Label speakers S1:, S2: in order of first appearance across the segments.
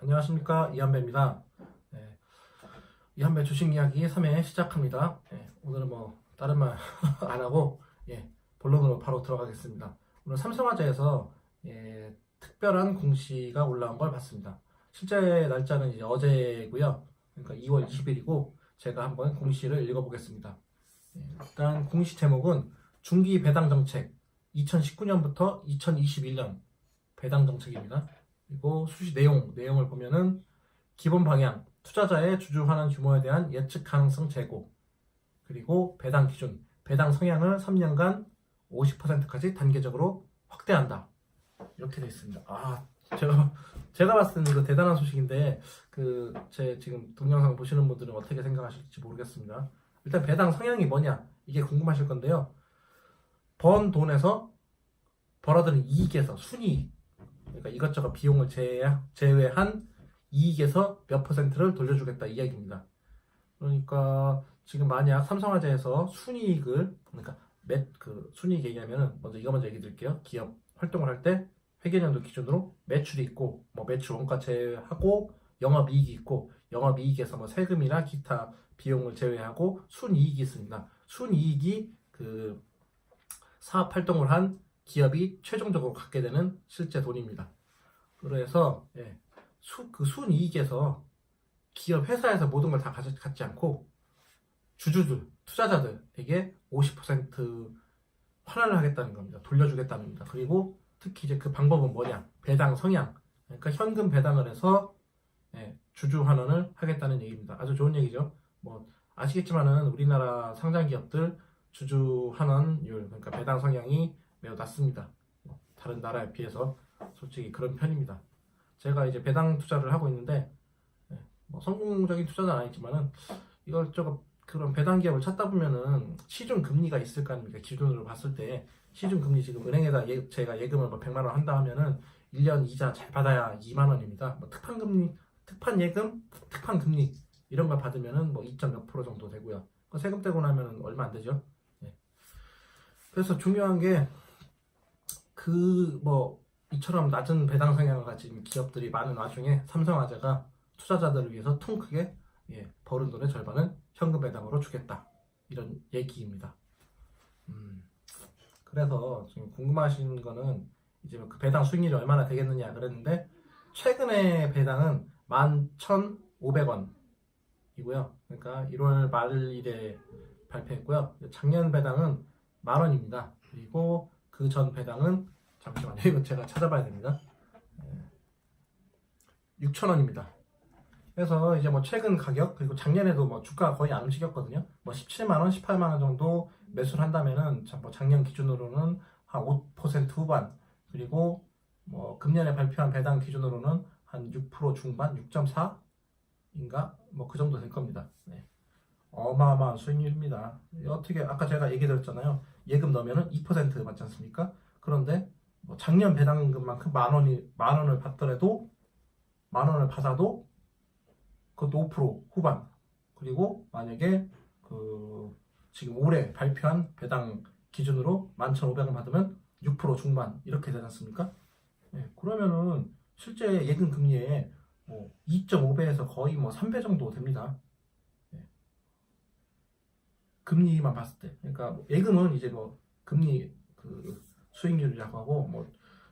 S1: 안녕하십니까, 이한배입니다. 네, 이한배 주식 이야기 3회 시작합니다. 오늘은 뭐 다른 말 안 하고 본론으로 바로 들어가겠습니다. 오늘 삼성화재에서 특별한 공시가 올라온 걸 봤습니다. 실제 날짜는 이제 어제고요. 그러니까 2월 20일이고 제가 한번 공시를 읽어보겠습니다. 일단 공시 제목은 중기 배당 정책 2019년부터 2021년 배당 정책입니다. 그리고 수시 내용을 보면은 기본 방향, 투자자의 주주 환원 규모에 대한 예측 가능성 제고, 그리고 배당 기준, 배당 성향을 3년간 50%까지 단계적으로 확대한다. 이렇게 되어 있습니다. 제가 봤을 때는 이거 대단한 소식인데 제 지금 동영상 보시는 분들은 어떻게 생각하실지 모르겠습니다. 일단 배당 성향이 뭐냐 이게 궁금하실 건데요. 번 돈에서 벌어들인 이익에서 순이익, 그러니까 이것저것 비용을 제외한 이익에서 몇 퍼센트를 돌려주겠다 이 이야기입니다. 그러니까 지금 만약 삼성화재에서 순이익을, 그러니까 순이익 얘기하면은 이거 먼저 얘기 드릴게요. 기업 활동을 할 때 회계연도 기준으로 매출이 있고, 매출 원가 제외하고 영업이익이 있고, 영업이익에서 세금이나 기타 비용을 제외하고 순이익이 있습니다. 순이익이 사업 활동을 한 기업이 최종적으로 갖게 되는 실제 돈입니다. 그래서 순이익에서 기업 회사에서 모든 걸 다 갖지 않고 주주들, 투자자들에게 50% 환원을 하겠다는 겁니다. 돌려주겠다는 겁니다. 그리고 특히 이제 그 방법은 뭐냐? 배당 성향. 그러니까 현금 배당을 해서 주주 환원을 하겠다는 얘기입니다. 아주 좋은 얘기죠. 아시겠지만은 우리나라 상장 기업들 주주 환원율, 그러니까 배당 성향이 매우 낮습니다. 다른 나라에 비해서 솔직히 그런 편입니다. 제가 이제 배당 투자를 하고 있는데 성공적인 투자는 아니지만은 이것저것 그런 배당 기업을 찾다 보면은 시중 금리가 있을 거 아닙니까? 기준으로 봤을 때 시중 금리, 지금 은행에다 제가 예금을 100만 원 한다 하면은 1년 이자 잘 받아야 2만 원입니다. 특판 금리, 특판 예금, 특판 금리 이런 걸 받으면은 2점 몇 프로 정도 되고요. 세금 떼고 나면은 얼마 안 되죠. 그래서 중요한 게 이처럼 낮은 배당 성향을 가진 기업들이 많은 와중에 삼성화재가 투자자들을 위해서 통 크게 벌은 돈의 절반은 현금 배당으로 주겠다, 이런 얘기입니다. 그래서 지금 궁금하신 거는 이제 그 배당 수익률이 얼마나 되겠느냐 그랬는데, 최근에 배당은 11,500원이고요. 그러니까 1월 말일에 발표했고요. 작년 배당은 10,000원입니다. 그리고 그 전 배당은, 잠시만요, 이거 제가 찾아봐야 됩니다. 6,000원입니다. 그래서 이제 최근 가격, 그리고 작년에도 주가 거의 안 움직였거든요. 17만원, 18만원 정도 매수를 한다면은 작년 기준으로는 한 5% 후반, 그리고 금년에 발표한 배당 기준으로는 한 6% 중반, 6.4인가 그 정도 될 겁니다. 어마어마한 수익률입니다. 어떻게, 아까 제가 얘기 드렸잖아요. 예금 넣으면은 2% 받지 않습니까? 그런데 작년 배당금만큼 만 원을 받더라도, 그것도 5% 후반. 그리고 만약에 지금 올해 발표한 배당 기준으로 11,500원 받으면 6% 중반 이렇게 되지 않습니까? 그러면은 실제 예금 금리에 2.5배에서 거의 3배 정도 됩니다. 금리만 봤을 때. 그러니까 예금은 이제 금리 수익률이라고 하고,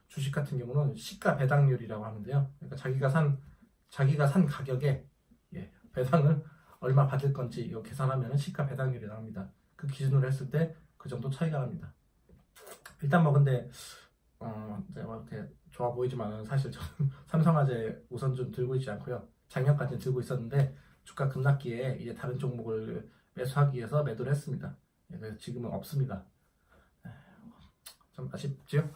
S1: 주식 같은 경우는 시가 배당률이라고 하는데요. 그러니까 자기가 산 가격에 배당을 얼마 받을 건지 이거 계산하면 시가 배당률이 나옵니다. 그 기준으로 했을 때 그 정도 차이가 납니다. 일단 근데 이렇게 좋아 보이지만 사실 저는 삼성화재 우선 좀 들고 있지 않고요. 작년까지는 들고 있었는데 주가 급락기에 이제 다른 종목을 매수하기 위해서 매도를 했습니다. 그래서 지금은 없습니다. 좀 아쉽죠?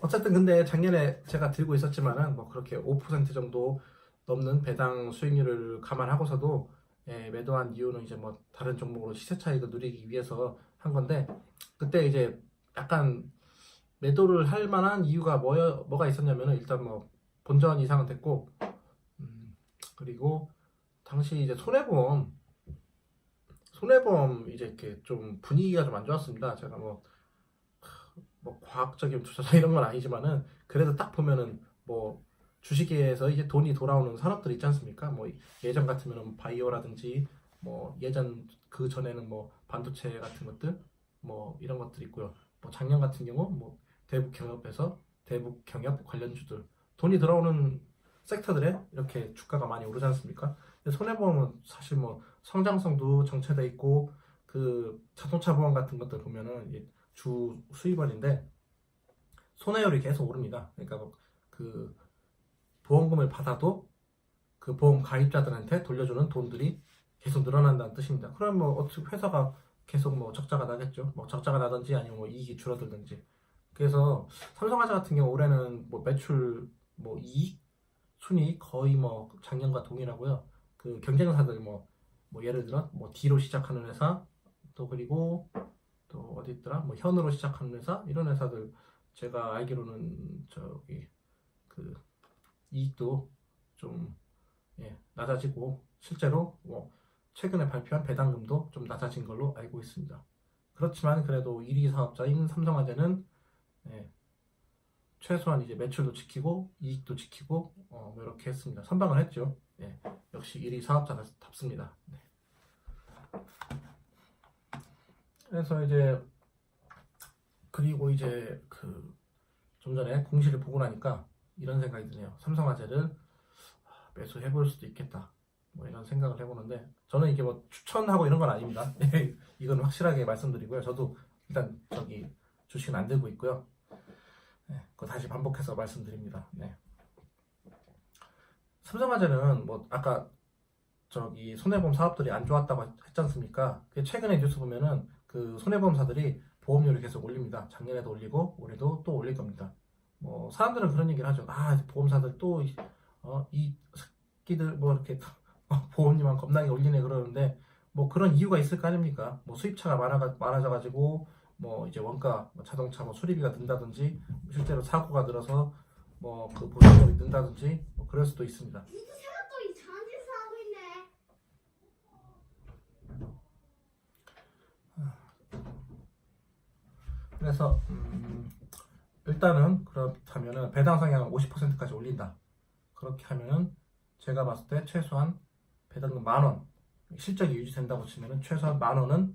S1: 어쨌든 근데 작년에 제가 들고 있었지만은 그렇게 5% 정도 넘는 배당 수익률을 감안하고서도 매도한 이유는 이제 다른 종목으로 시세 차익을 누리기 위해서 한 건데, 그때 이제 약간 매도를 할 만한 이유가 뭐가 있었냐면은, 일단 본전 이상은 됐고, 그리고 당시 이제 손해보험 이제 이렇게 좀 분위기가 좀 안 좋았습니다. 제가 과학적인 투자자 이런 건 아니지만은, 그래도 딱 보면은 주식에서 이제 돈이 돌아오는 산업들 있지 않습니까? 뭐 예전 같으면 바이오라든지 뭐 예전 그 전에는 뭐 반도체 같은 것들 뭐 이런 것들 있고요. 뭐 작년 같은 경우 뭐 대북경협에서 대북경협 관련주들 돈이 들어오는 섹터들에 이렇게 주가가 많이 오르지 않습니까? 손해보험은 사실 뭐 성장성도 정체돼 있고 그 자동차 보험 같은 것들 보면은 주 수입원인데 손해율이 계속 오릅니다. 그러니까 그 보험금을 받아도 그 보험 가입자들한테 돌려주는 돈들이 계속 늘어난다는 뜻입니다. 그럼 뭐 어떻게 회사가 계속 뭐 적자가 나겠죠. 뭐 적자가 나든지 아니면 뭐 이익이 줄어들든지. 그래서 삼성화재 같은 경우 올해는 뭐 매출 뭐 이익 순이익 거의 뭐 작년과 동일하고요. 그 경쟁사들 뭐 예를 들어 뭐 D로 시작하는 회사 또 그리고 또 어디 있더라 뭐 현으로 시작하는 회사 이런 회사들 제가 알기로는 저기 그 이익도 좀 낮아지고 실제로 뭐 최근에 발표한 배당금도 좀 낮아진 걸로 알고 있습니다. 그렇지만 그래도 1위 사업자인 삼성화재는 최소한 이제 매출도 지키고 이익도 지키고 뭐 이렇게 했습니다. 선방을 했죠. 역시 1위 사업자답습니다. 그래서 이제 그리고 이제 그 좀 전에 공시를 보고 나니까 이런 생각이 드네요. 삼성화재를 매수해볼 수도 있겠다. 뭐 이런 생각을 해보는데 저는 이게 뭐 추천하고 이런 건 아닙니다. 이건 확실하게 말씀드리고요. 저도 일단 저기 주식은 안 들고 있고요. 그거 다시 반복해서 말씀드립니다. 삼성화재는 뭐 아까 저기 손해보험 사업들이 안 좋았다고 했지 않습니까? 최근에 뉴스 보면은 그 손해보험사들이 보험료를 계속 올립니다. 작년에도 올리고 올해도 또 올릴 겁니다. 뭐 사람들은 그런 얘기를 하죠. 보험사들 또 이 새끼들 뭐 이렇게 보험료만 겁나게 올리네 그러는데 뭐 그런 이유가 있을 거 아닙니까? 뭐 수입차가 많아져가지고 뭐 이제 원가 뭐 자동차 뭐 수리비가 든다든지 실제로 사고가 늘어서 뭐 그 보험료이 든다든지 뭐 그럴 수도 있습니다. 그래서 일단은 그렇다면은 배당 성향을 50%까지 올린다. 그렇게 하면은 제가 봤을 때 최소한 배당금 10,000원 실적이 유지된다고 치면은 최소한 10,000원은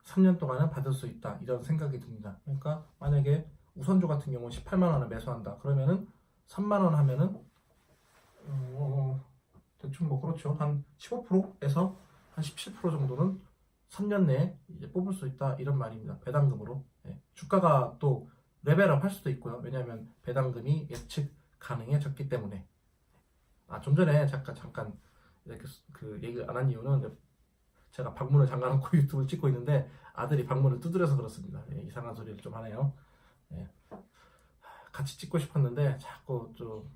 S1: 3년 동안은 받을 수 있다 이런 생각이 듭니다. 그러니까 만약에 우선주 같은 경우 18만 원을 매수한다 그러면은 3만 원 하면은 대충 뭐 그렇죠 한 15%에서 한 17% 정도는 3년 내에 이제 뽑을 수 있다 이런 말입니다. 배당금으로 주가가 또 레벨업 할 수도 있고요. 왜냐하면 배당금이 예측 가능해졌기 때문에. 좀 전에 잠깐 이렇게 그 얘기를 안 한 이유는 제가 방문을 잠가놓고 유튜브를 찍고 있는데 아들이 방문을 두드려서 그렇습니다. 이상한 소리를 좀 하네요. 같이 찍고 싶었는데 자꾸 좀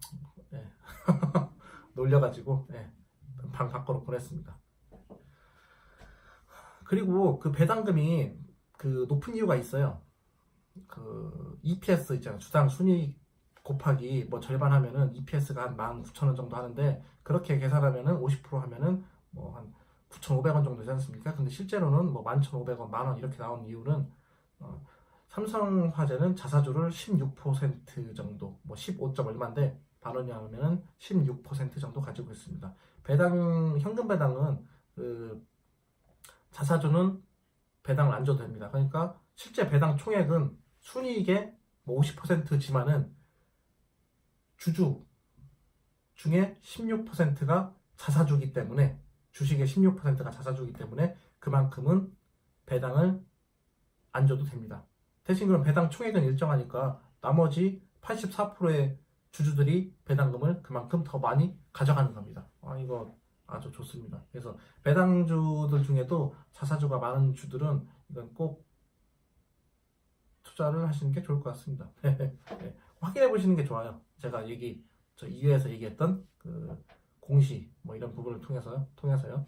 S1: 놀려가지고 방 밖으로 보냈습니다. 그리고 그 배당금이 그 높은 이유가 있어요. 그 EPS 있잖아요. 주당 순이익 곱하기 뭐 절반 하면은 EPS가 한 19,000원 정도 하는데 그렇게 계산하면은 50% 하면은 뭐 한 9,500원 정도 되지 않습니까? 근데 실제로는 뭐 11,500원, 만원 이렇게 나온 이유는 삼성화재는 자사주를 16% 정도, 뭐 15점 얼마인데 반원이 하면은 16% 정도 가지고 있습니다. 현금 배당은 그 자사주는 배당을 안 줘도 됩니다. 그러니까 실제 배당 총액은 순이익의 뭐 50%지만은 주주 중에 16%가 자사주기 때문에 주식의 16%가 자사주기 때문에 그만큼은 배당을 안 줘도 됩니다. 대신 그럼 배당 총액은 일정하니까 나머지 84%의 주주들이 배당금을 그만큼 더 많이 가져가는 겁니다. 이거 아주 좋습니다. 그래서 배당주들 중에도 자사주가 많은 주들은 이건 꼭 투자를 하시는 게 좋을 것 같습니다. 확인해 보시는 게 좋아요. 제가 저 2회에서 얘기했던 그 공시 뭐 이런 부분을 통해서요.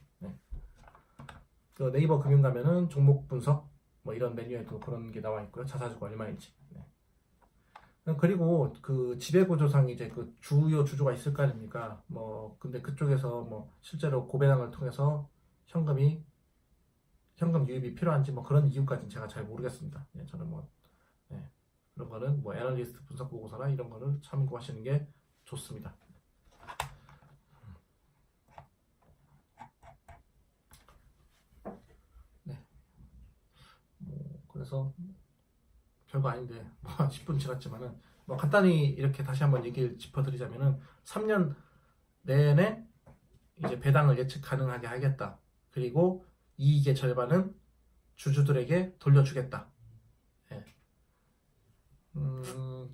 S1: 그 네이버 금융 가면은 종목 분석 뭐 이런 메뉴에도 그런 게 나와 있고요. 자사주가 얼마인지. 그리고 그 지배구조상 이제 그 주요 주주가 있을 거 아닙니까? 뭐 근데 그쪽에서 뭐 실제로 고배당을 통해서 현금 유입이 필요한지 뭐 그런 이유까지는 제가 잘 모르겠습니다. 저는 뭐 그런 거는 뭐 애널리스트 분석 보고서나 이런 거를 참고하시는 게 좋습니다. 네. 그래서 별거 아닌데 10분 지났지만은 간단히 이렇게 다시 한번 얘기를 짚어드리자면은 3년 내내 이제 배당을 예측 가능하게 하겠다. 그리고 이익의 절반은 주주들에게 돌려주겠다. 예.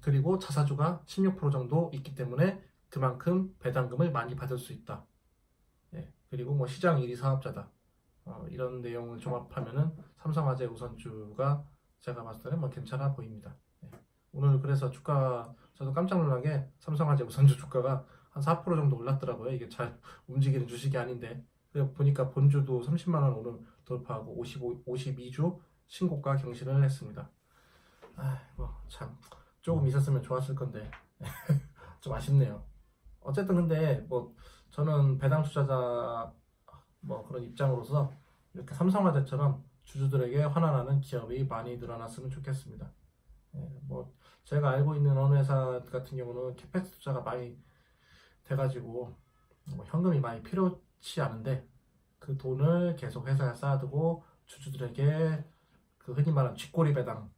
S1: 그리고 자사주가 16% 정도 있기 때문에 그만큼 배당금을 많이 받을 수 있다. 예. 그리고 시장 1위 사업자다. 이런 내용을 종합하면은 삼성화재 우선주가 제가 봤을 때는 괜찮아 보입니다. 예. 오늘 그래서 주가 저도 깜짝 놀라게 삼성화재 우선주 주가가 한 4% 정도 올랐더라고요. 이게 잘 움직이는 주식이 아닌데 보니까 본주도 30만 원 오늘 돌파하고 52주 신고가 경신을 했습니다. 참 조금 있었으면 좋았을 건데 좀 아쉽네요. 어쨌든 근데 저는 배당 투자자 그런 입장으로서 이렇게 삼성화재처럼 주주들에게 환원하는 기업이 많이 늘어났으면 좋겠습니다. 예, 제가 알고 있는 어느 회사 같은 경우는 캐펙스 투자가 많이 돼가지고 현금이 많이 필요치 않은데 그 돈을 계속 회사에 쌓아두고 주주들에게 그 흔히 말하는 쥐꼬리 배당을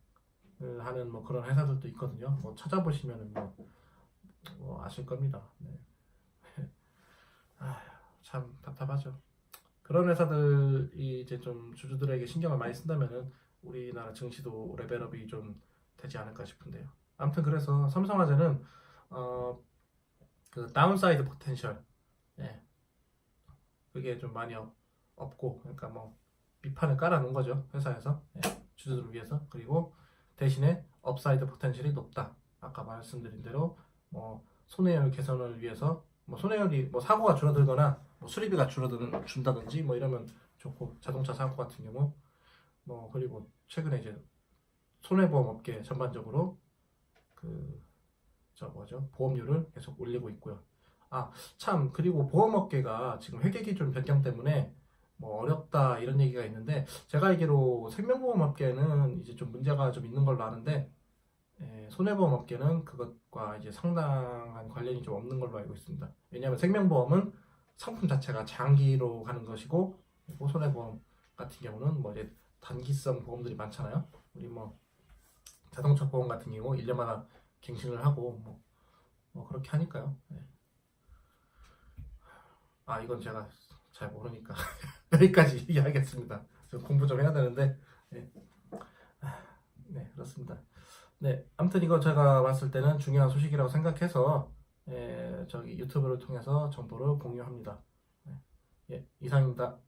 S1: 하는 그런 회사들도 있거든요. 찾아보시면은 아실 겁니다. 네. 참 답답하죠. 그런 회사들이 이제 좀 주주들에게 신경을 많이 쓴다면은 우리나라 증시도 레벨업이 좀 되지 않을까 싶은데요. 아무튼 그래서 삼성화재는 그 다운사이드 포텐셜, 예, 그게 좀 많이 없고, 그러니까 밑판을 깔아놓은 거죠, 회사에서. 예, 주주들을 위해서. 그리고 대신에 업사이드 포텐셜이 높다. 아까 말씀드린 대로 손해율 개선을 위해서 손해율이 사고가 줄어들거나 수리비가 준다든지 이러면 좋고, 자동차 사고 같은 경우 그리고 최근에 이제 손해보험 업계 전반적으로 보험료를 계속 올리고 있고요. 참, 그리고 보험업계가 지금 회계기준 변경 때문에 어렵다 이런 얘기가 있는데, 제가 알기로 생명보험업계는 이제 좀 문제가 좀 있는 걸로 아는데, 손해보험업계는 그것과 이제 상당한 관련이 좀 없는 걸로 알고 있습니다. 왜냐하면 생명보험은 상품 자체가 장기로 가는 것이고, 그리고 손해보험 같은 경우는 이제 단기성 보험들이 많잖아요. 우리 자동차 보험 같은 경우 1년마다 갱신을 하고 그렇게 하니까요. 네. 이건 제가 잘 모르니까 여기까지 얘기하겠습니다. 공부 좀 해야 되는데. 네. 네, 그렇습니다. 네, 아무튼 이거 제가 봤을 때는 중요한 소식이라고 생각해서 저기 유튜브를 통해서 정보를 공유합니다. 네. 예, 이상입니다.